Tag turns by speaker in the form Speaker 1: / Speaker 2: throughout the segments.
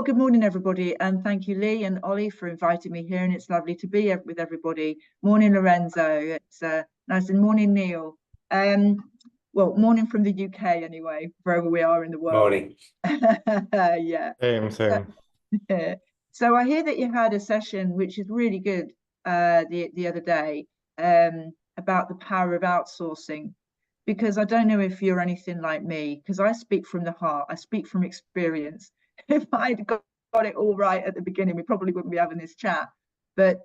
Speaker 1: Well, good morning, everybody, and thank you, Lee and Ollie, for inviting me here, and it's lovely to be with everybody. Morning, Lorenzo. It's nice, and morning, Neil. Well, morning from the UK, anyway, wherever we are in the world.
Speaker 2: Morning.
Speaker 1: Yeah.
Speaker 3: Same.
Speaker 1: So I hear that you had a session, which is really good, the other day, about the power of outsourcing. Because I don't know if you're anything like me, because I speak from the heart, I speak from experience. If I'd got it all right at the beginning, we probably wouldn't be having this chat. But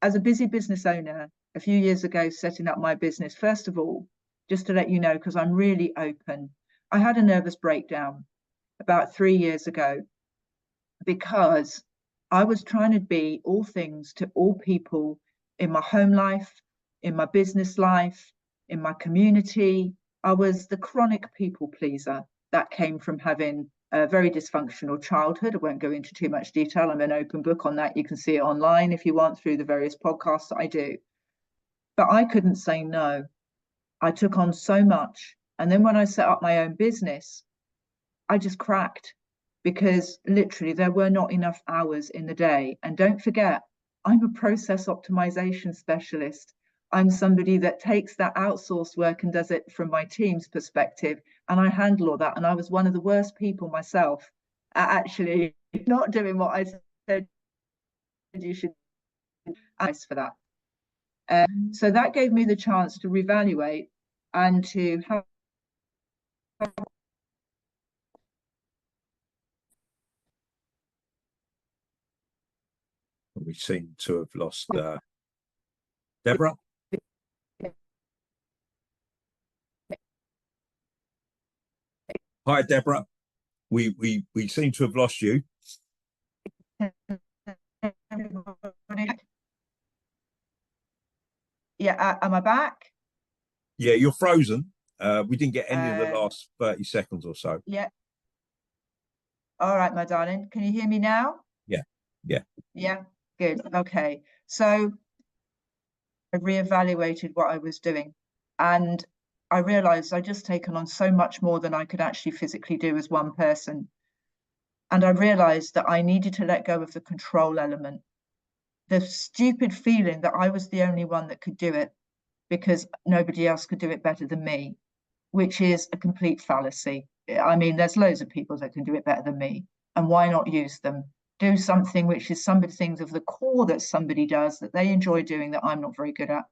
Speaker 1: as a busy business owner, a few years ago, setting up my business, first of all, just to let you know, because I'm really open, I had a nervous breakdown about 3 years ago because I was trying to be all things to all people in my home life, in my business life, in my community. I was the chronic people pleaser that came from having a very dysfunctional childhood. I won't go into too much detail. I'm an open book on that. You can see it online if you want through the various podcasts that I do. But I couldn't say no. I took on so much. And then when I set up my own business, I just cracked because literally there were not enough hours in the day. And don't forget, I'm a process optimization specialist. I'm somebody that takes that outsourced work and does it from my team's perspective, and I handle all that. And I was one of the worst people myself at actually not doing what I said you should ask for that. So that gave me the chance to reevaluate and to have.
Speaker 2: We seem to have lost Deborah. Hi, Deborah. We seem to have lost you.
Speaker 1: Yeah, am I back?
Speaker 2: Yeah, you're frozen. We didn't get any of the last 30 seconds or so.
Speaker 1: Yeah. All right, my darling. Can you hear me now?
Speaker 2: Yeah.
Speaker 1: Good. Okay. So I reevaluated what I was doing, and I realized I'd just taken on so much more than I could actually physically do as one person. And I realized that I needed to let go of the control element, the stupid feeling that I was the only one that could do it because nobody else could do it better than me, which is a complete fallacy. I mean, there's loads of people that can do it better than me, and why not use them? Do something which is some of the things of the core that somebody does that they enjoy doing that I'm not very good at.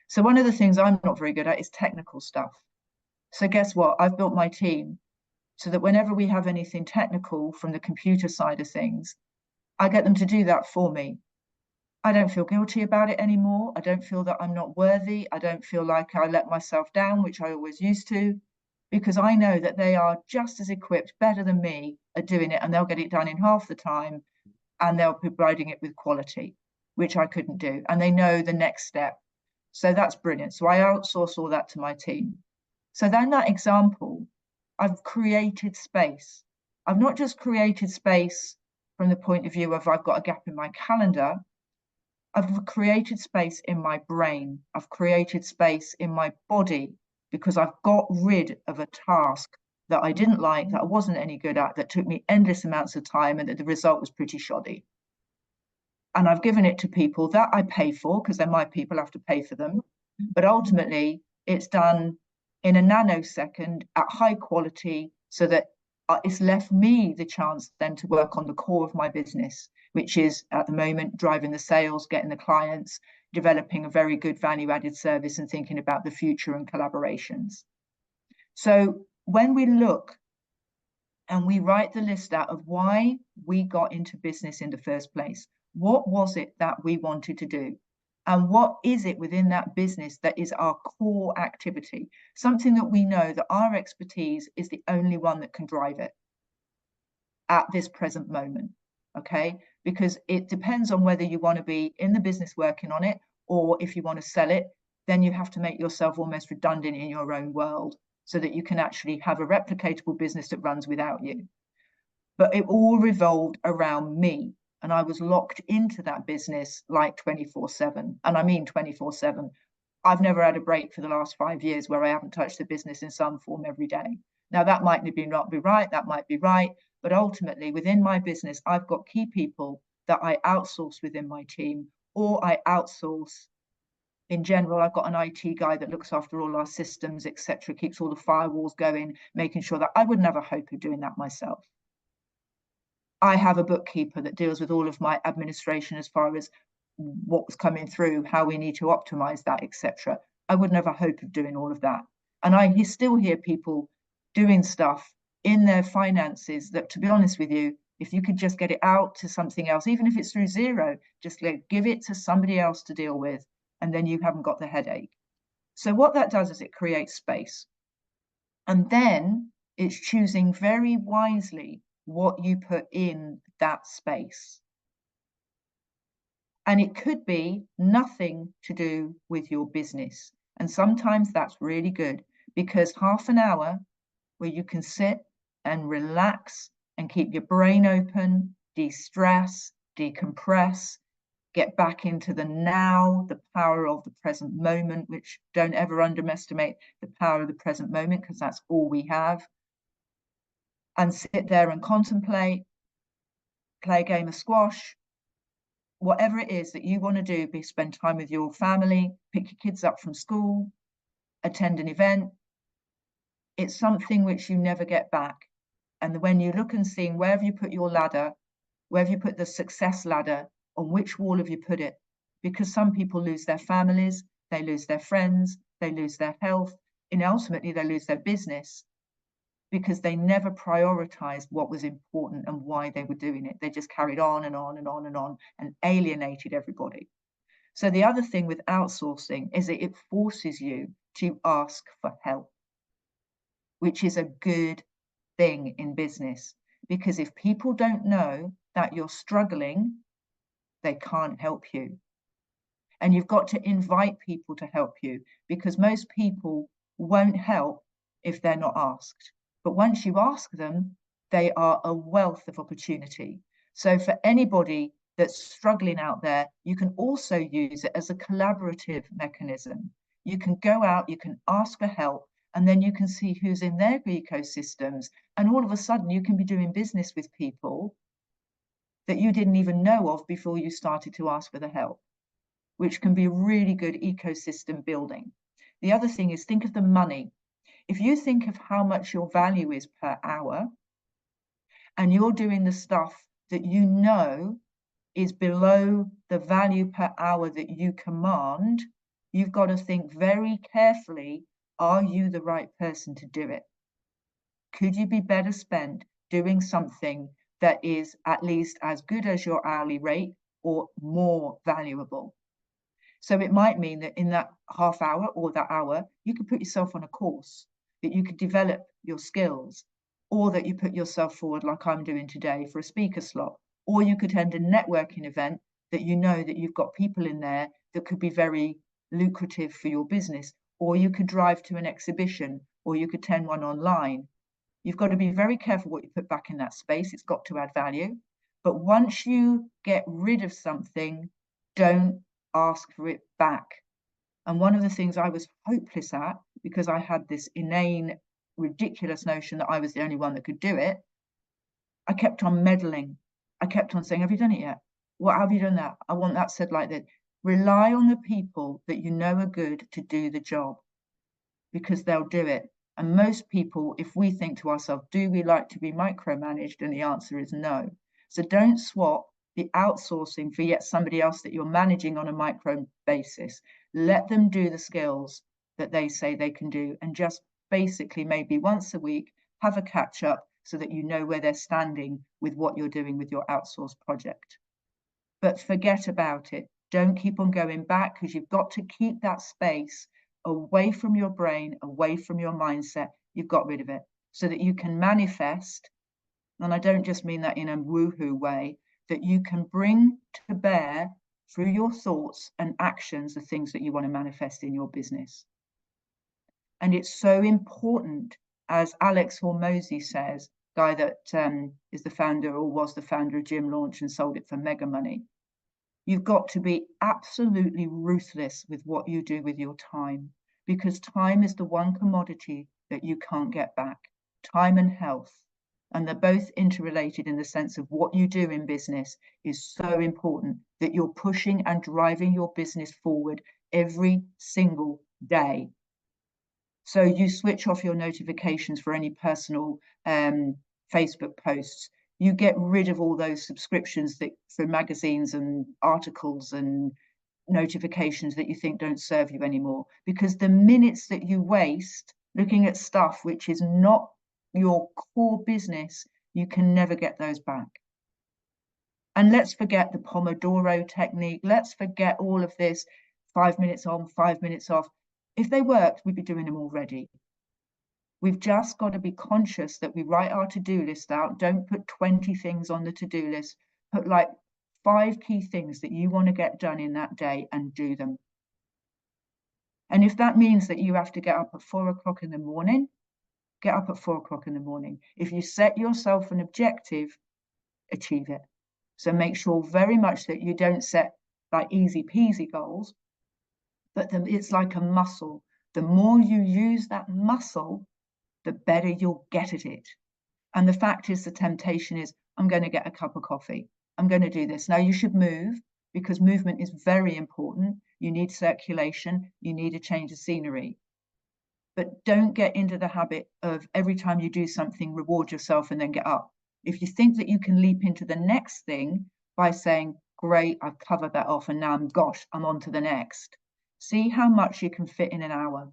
Speaker 1: So one of the things I'm not very good at is technical stuff. So guess what? I've built my team so that whenever we have anything technical from the computer side of things, I get them to do that for me. I don't feel guilty about it anymore. I don't feel that I'm not worthy. I don't feel like I let myself down, which I always used to, because I know that they are just as equipped, better than me at doing it, and they'll get it done in half the time, and they'll be providing it with quality, which I couldn't do. And they know the next step. So that's brilliant. So I outsource all that to my team. So then that example, I've created space. I've not just created space from the point of view of I've got a gap in my calendar. I've created space in my brain. I've created space in my body because I've got rid of a task that I didn't like, that I wasn't any good at, that took me endless amounts of time, and that the result was pretty shoddy. And I've given it to people that I pay for, because they're my people, I have to pay for them. But ultimately, it's done in a nanosecond at high quality so that it's left me the chance then to work on the core of my business, which is at the moment driving the sales, getting the clients, developing a very good value-added service, and thinking about the future and collaborations. So when we look and we write the list out of why we got into business in the first place, what was it that we wanted to do? And what is it within that business that is our core activity? Something that we know that our expertise is the only one that can drive it at this present moment, okay? Because it depends on whether you want to be in the business working on it, or if you want to sell it, then you have to make yourself almost redundant in your own world so that you can actually have a replicatable business that runs without you. But it all revolved around me. And I was locked into that business like 24/7. And I mean 24/7. I've never had a break for the last 5 years where I haven't touched the business in some form every day. Now, that might not be right, that might be right, But ultimately, within my business, I've got key people that I outsource within my team, or I outsource in general. I've got an IT guy that looks after all our systems, etc., keeps all the firewalls going, making sure that I would never hope of doing that myself. I have a bookkeeper that deals with all of my administration as far as what was coming through, how we need to optimize that, etc. I would never hope of doing all of that. And I still hear people doing stuff in their finances that, to be honest with you, if you could just get it out to something else, even if it's through Xero, just give it to somebody else to deal with, and then you haven't got the headache. So what that does is it creates space. And then it's choosing very wisely what you put in that space. And it could be nothing to do with your business. And sometimes that's really good, because half an hour where you can sit and relax and keep your brain open, de-stress, decompress, get back into the now, the power of the present moment, which don't ever underestimate the power of the present moment, because that's all we have. And sit there and contemplate, play a game of squash, whatever it is that you want to do. Be spend time with your family, pick your kids up from school, attend an event. It's something which you never get back. And when you look and see where have you put your ladder, where have you put the success ladder, on which wall have you put it? Because some people lose their families, they lose their friends, they lose their health, and ultimately they lose their business, because they never prioritized what was important and why they were doing it. They just carried on and on and on and on and alienated everybody. So the other thing with outsourcing is that it forces you to ask for help, which is a good thing in business, because if people don't know that you're struggling, they can't help you. And you've got to invite people to help you, because most people won't help if they're not asked. But once you ask them, they are a wealth of opportunity. So for anybody that's struggling out there, you can also use it as a collaborative mechanism. You can go out, you can ask for help, and then you can see who's in their ecosystems. And all of a sudden you can be doing business with people that you didn't even know of before you started to ask for the help, which can be really good ecosystem building. The other thing is, think of the money. If you think of how much your value is per hour, and you're doing the stuff that you know is below the value per hour that you command, you've got to think very carefully, are you the right person to do it? Could you be better spent doing something that is at least as good as your hourly rate or more valuable? So it might mean that in that half hour or that hour, you could put yourself on a course, that you could develop your skills, or that you put yourself forward like I'm doing today for a speaker slot, or you could attend a networking event that you know that you've got people in there that could be very lucrative for your business, or you could drive to an exhibition, or you could attend one online. You've got to be very careful what you put back in that space. It's got to add value. But once you get rid of something, don't ask for it back. And one of the things I was hopeless at, because I had this inane, ridiculous notion that I was the only one that could do it, I kept on meddling. I kept on saying, have you done it yet? What, have you done that? I want that said like that. Rely on the people that you know are good to do the job, because they'll do it. And most people, if we think to ourselves, do we like to be micromanaged? And the answer is no. So don't swap the outsourcing for yet somebody else that you're managing on a micro basis. Let them do the skills that they say they can do, and just basically maybe once a week have a catch up so that you know where they're standing with what you're doing with your outsourced project. But forget about it. Don't keep on going back, because you've got to keep that space away from your brain, away from your mindset. You've got rid of it so that you can manifest. And I don't just mean that in a woohoo way, that you can bring to bear through your thoughts and actions the things that you want to manifest in your business. And it's so important, as Alex Hormozy says, guy that is the founder or was the founder of Gym Launch and sold it for mega money. You've got to be absolutely ruthless with what you do with your time, because time is the one commodity that you can't get back. Time and health. And they're both interrelated in the sense of what you do in business is so important, that you're pushing and driving your business forward every single day. So you switch off your notifications for any personal Facebook posts. You get rid of all those subscriptions that for magazines and articles and notifications that you think don't serve you anymore. Because the minutes that you waste looking at stuff which is not your core business, you can never get those back. And let's forget the Pomodoro technique. Let's forget all of this 5 minutes on, 5 minutes off. If they worked, we'd be doing them already. We've just got to be conscious that we write our to-do list out. Don't put 20 things on the to-do list. Put like 5 key things that you want to get done in that day and do them. And if that means that you have to get up at 4 o'clock in the morning, get up at 4 o'clock in the morning. If you set yourself an objective, achieve it. So make sure very much that you don't set like easy peasy goals, but it's like a muscle. The more you use that muscle, the better you'll get at it. And the fact is, the temptation is, I'm going to get a cup of coffee. I'm going to do this. Now you should move, because movement is very important. You need circulation. You need a change of scenery. But don't get into the habit of every time you do something, reward yourself and then get up. If you think that you can leap into the next thing by saying, great, I've covered that off and now I'm on to the next. See how much you can fit in an hour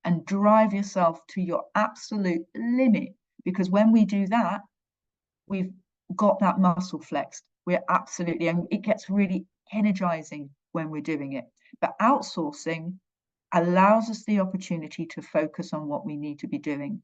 Speaker 1: and drive yourself to your absolute limit. Because when we do that, we've got that muscle flexed. We're absolutely, and it gets really energizing when we're doing it. But outsourcing allows us the opportunity to focus on what we need to be doing.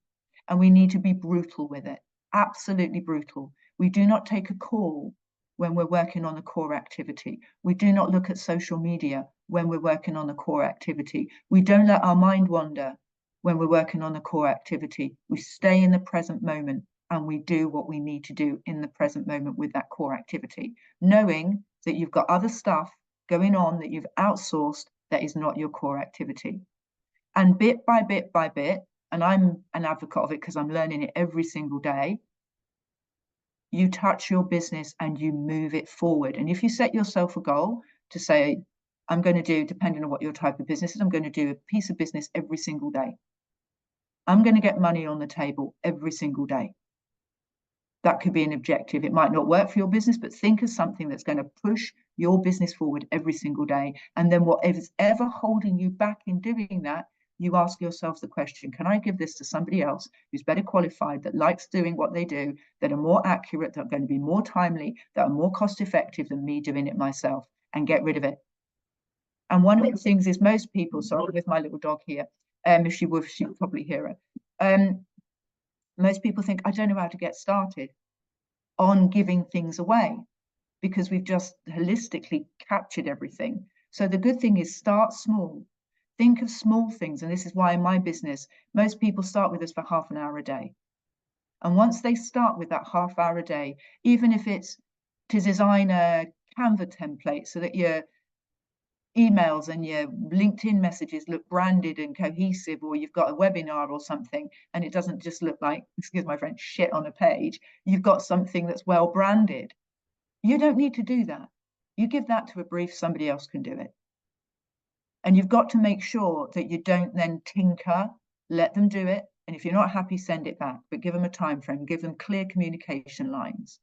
Speaker 1: And we need to be brutal with it, absolutely brutal. We do not take a call when we're working on a core activity. We do not look at social media when we're working on a core activity. We don't let our mind wander when we're working on a core activity. We stay in the present moment and we do what we need to do in the present moment with that core activity, knowing that you've got other stuff going on that you've outsourced that is not your core activity. And bit by bit by bit, and I'm an advocate of it because I'm learning it every single day, you touch your business and you move it forward. And if you set yourself a goal to say, I'm going to do, depending on what your type of business is, I'm going to do a piece of business every single day. I'm going to get money on the table every single day. That could be an objective. It might not work for your business, but think of something that's going to push your business forward every single day. And then whatever's ever holding you back in doing that, you ask yourself the question, can I give this to somebody else who's better qualified, that likes doing what they do, that are more accurate, that are going to be more timely, that are more cost effective than me doing it myself, and get rid of it. And one of the things is most people, so with my little dog here, if she would, she'd probably hear her. Most people think, I don't know how to get started on giving things away because we've just holistically captured everything. So the good thing is start small. Think of small things. And this is why in my business, most people start with us for half an hour a day. And once they start with that half hour a day, even if it's to design a Canva template so that your emails and your LinkedIn messages look branded and cohesive, or you've got a webinar or something and it doesn't just look like, excuse my French, shit on a page. You've got something that's well branded. You don't need to do that. You give that to a brief, somebody else can do it. And you've got to make sure that you don't then tinker, let them do it. And if you're not happy, send it back, but give them a time frame, give them clear communication lines.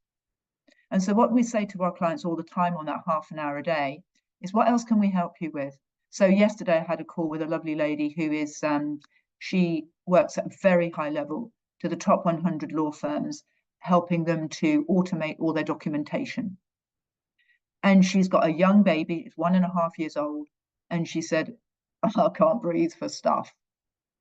Speaker 1: And so what we say to our clients all the time on that half an hour a day is, what else can we help you with? So yesterday I had a call with a lovely lady who is, she works at a very high level to the top 100 law firms, helping them to automate all their documentation. And she's got a young baby, it's 1.5 years old. And she said, I can't breathe for stuff.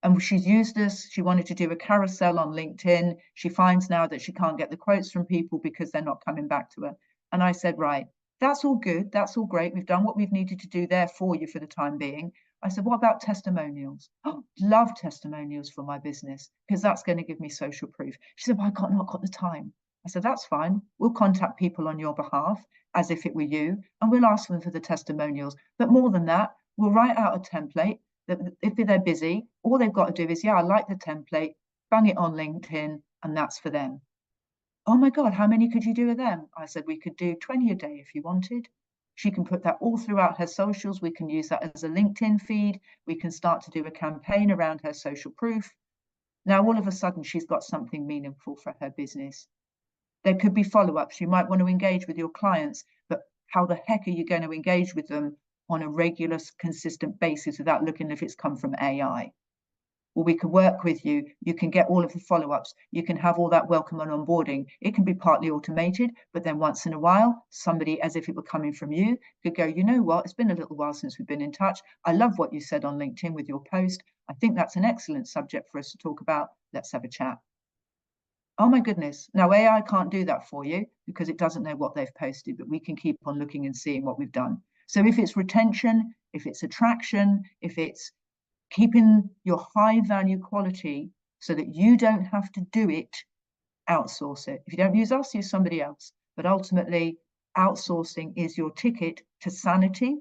Speaker 1: And she's used this. She wanted to do a carousel on LinkedIn. She finds now that she can't get the quotes from people because they're not coming back to her. And I said, right, that's all good. That's all great. We've done what we've needed to do there for you for the time being. I said, what about testimonials? Oh, love testimonials for my business because that's going to give me social proof. She said, well, I've not got the time. I said, that's fine. We'll contact people on your behalf as if it were you, and we'll ask them for the testimonials. But more than that, we'll write out a template that if they're busy, all they've got to do is, yeah, I like the template, bang it on LinkedIn, and that's for them. Oh my God, how many could you do of them? I said, we could do 20 a day if you wanted. She can put that all throughout her socials. We can use that as a LinkedIn feed. We can start to do a campaign around her social proof. Now, all of a sudden, she's got something meaningful for her business. There could be follow-ups. You might want to engage with your clients, but how the heck are you going to engage with them on a regular, consistent basis without looking if it's come from AI? Well, we can work with you. You can get all of the follow-ups. You can have all that welcome and onboarding. It can be partly automated, but then once in a while, somebody, as if it were coming from you, could go, you know what, it's been a little while since we've been in touch. I love what you said on LinkedIn with your post. I think that's an excellent subject for us to talk about. Let's have a chat. Oh my goodness. Now, AI can't do that for you because it doesn't know what they've posted, but we can keep on looking and seeing what we've done. So if it's retention, if it's attraction, if it's keeping your high value quality so that you don't have to do it, outsource it. If you don't use us, use somebody else. But ultimately, outsourcing is your ticket to sanity.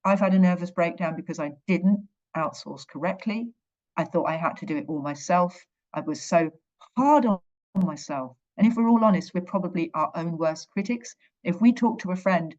Speaker 1: I've had a nervous breakdown because I didn't outsource correctly. I thought I had to do it all myself. I was so hard on myself. And if we're all honest, we're probably our own worst critics. If we talk to a friend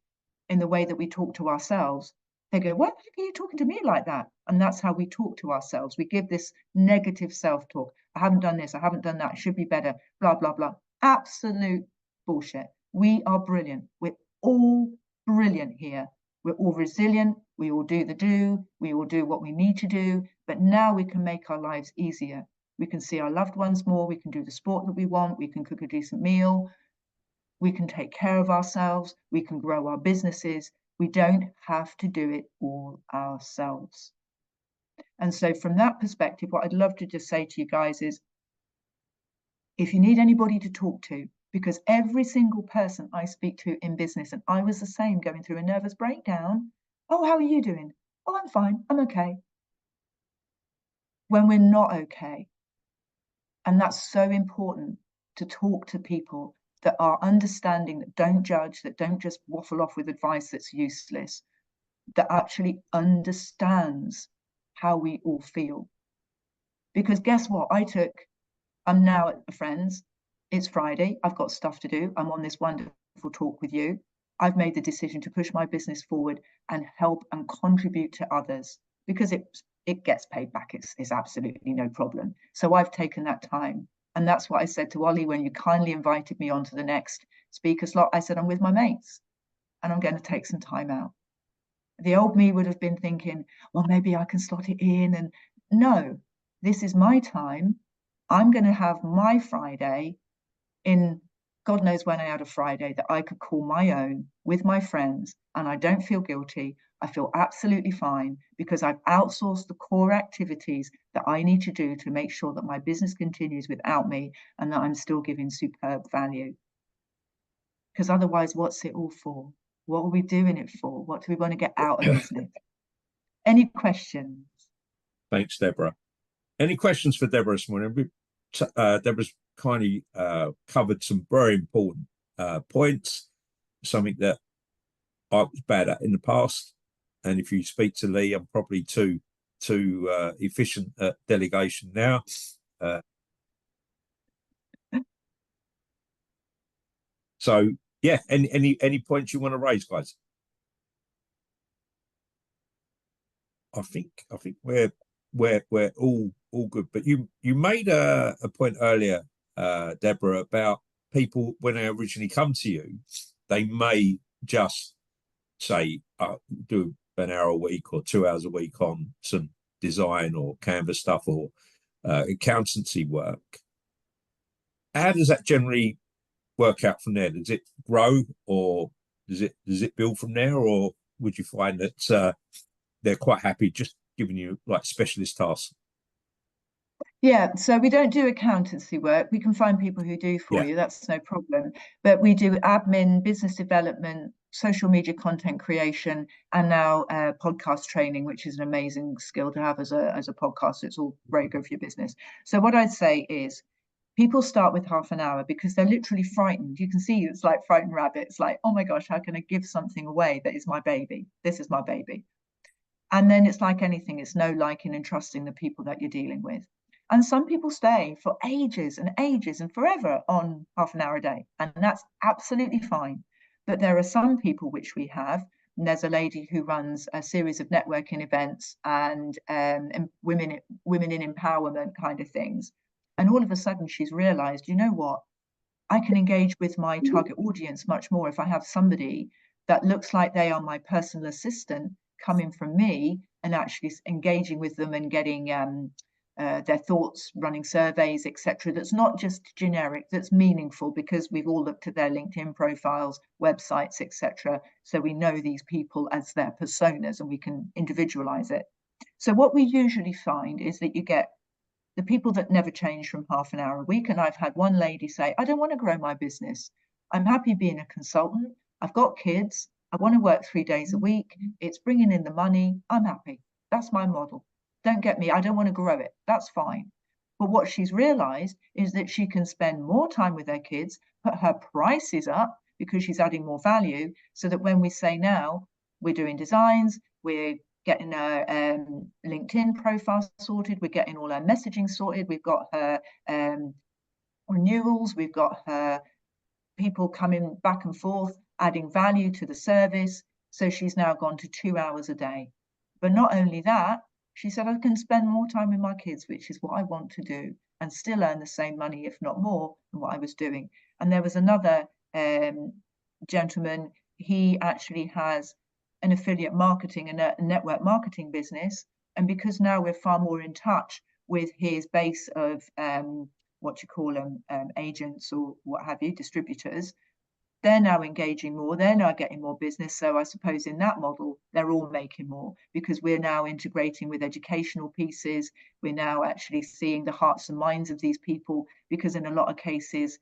Speaker 1: in the way that we talk to ourselves, they go, why are you talking to me like that? And that's how we talk to ourselves. We give this negative self-talk. I haven't done this. I haven't done that. It should be better. Blah, blah, blah. Absolute bullshit. We are brilliant. We're all brilliant here. We're all resilient. We all do the do. We all do what we need to do. But now we can make our lives easier. We can see our loved ones more. We can do the sport that we want. We can cook a decent meal. We can take care of ourselves. We can grow our businesses. We don't have to do it all ourselves. And so from that perspective, what I'd love to just say to you guys is, if you need anybody to talk to, because every single person I speak to in business, and I was the same, going through a nervous breakdown. Oh, how are you doing? Oh, I'm fine. I'm okay. When we're not okay. And that's so important, to talk to people that are understanding, that don't judge, that don't just waffle off with advice that's useless, that actually understands how we all feel. Because guess what? I'm now at a friend's. It's Friday. I've got stuff to do. I'm on this wonderful talk with you. I've made the decision to push my business forward and help and contribute to others, because it gets paid back. It's absolutely no problem. So I've taken that time. And that's what I said to Ollie when you kindly invited me on to the next speaker slot. I said, I'm with my mates and I'm going to take some time out. The old me would have been thinking, well, maybe I can slot it in. And no, this is my time. I'm going to have my Friday in, God knows when I had a Friday that I could call my own with my friends, and I don't feel guilty. I feel absolutely fine because I've outsourced the core activities that I need to do to make sure that my business continues without me and that I'm still giving superb value. Because otherwise, what's it all for? What are we doing it for? What do we want to get out of business? Any questions?
Speaker 2: Thanks, Debra. Any questions for Debra this morning? Debra's kindly covered some very important points, something that I was bad at in the past. And if you speak to Lee, I'm probably too efficient at delegation now. So yeah, any points you want to raise, guys? I think we're all good. But you made a point earlier, Debra, about people when they originally come to you, they may just say, do an hour a week or 2 hours a week on some design or canvas stuff or accountancy work. How does that generally work out from there? Does it grow, or does it build from there, or would you find that they're quite happy just giving you like specialist tasks?
Speaker 1: Yeah, so we don't do accountancy work. We can find people who do for you. That's no problem. But we do admin, business development, social media content creation, and now podcast training, which is an amazing skill to have as a podcaster. It's all very good for your business. So what I'd say is, people start with half an hour because they're literally frightened. You can see it's like frightened rabbits, like, oh my gosh, how can I give something away that is my baby? This is my baby. And then it's like anything, it's know, liking, and trusting the people that you're dealing with. And some people stay for ages and ages and forever on half an hour a day, and that's absolutely fine. But there are some people which we have, and there's a lady who runs a series of networking events and women in empowerment kind of things. And all of a sudden she's realized, you know what, I can engage with my target audience much more if I have somebody that looks like they are my personal assistant coming from me and actually engaging with them and getting their thoughts, running surveys, etc. That's not just generic, that's meaningful, because we've all looked at their LinkedIn profiles, websites, etc. So we know these people as their personas and we can individualize it. So what we usually find is that you get the people that never change from half an hour a week. And I've had one lady say, I don't want to grow my business. I'm happy being a consultant. I've got kids. I want to work 3 days a week. It's bringing in the money. I'm happy. That's my model. Don't get me. I don't want to grow it. That's fine. But what she's realized is that she can spend more time with her kids, put her prices up because she's adding more value, so that when we say now we're doing designs, we're getting her LinkedIn profile sorted, we're getting all her messaging sorted, we've got her renewals, we've got her people coming back and forth, adding value to the service. So she's now gone to 2 hours a day. But not only that, she said, I can spend more time with my kids, which is what I want to do, and still earn the same money, if not more, than what I was doing. And there was another gentleman, he actually has an affiliate marketing and a network marketing business. And because now we're far more in touch with his base of what you call them, agents or what have you, distributors, they're now engaging more, they're now getting more business. So I suppose in that model, they're all making more, because we're now integrating with educational pieces. We're now actually seeing the hearts and minds of these people, because in a lot of cases,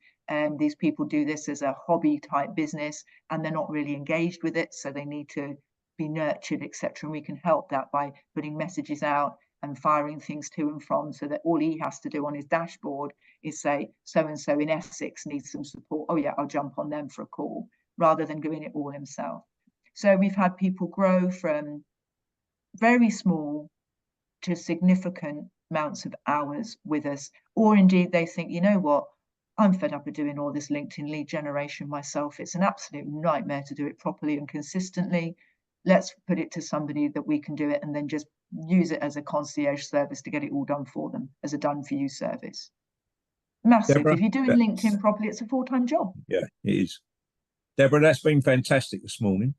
Speaker 1: these people do this as a hobby type business and they're not really engaged with it. So they need to be nurtured, etc. And we can help that by putting messages out and firing things to and from, so that all he has to do on his dashboard is say, so-and-so in Essex needs some support. Oh yeah, I'll jump on them for a call, rather than doing it all himself. So we've had people grow from very small to significant amounts of hours with us, or indeed they think, you know what, I'm fed up of doing all this LinkedIn lead generation myself. It's an absolute nightmare to do it properly and consistently. Let's put it to somebody that we can do it, and then just use it as a concierge service to get it all done for them, as a done for you service. Massive.
Speaker 2: Debra,
Speaker 1: if you're doing LinkedIn properly, it's a full-time job.
Speaker 2: Yeah, it is. Debra, that's been fantastic this morning.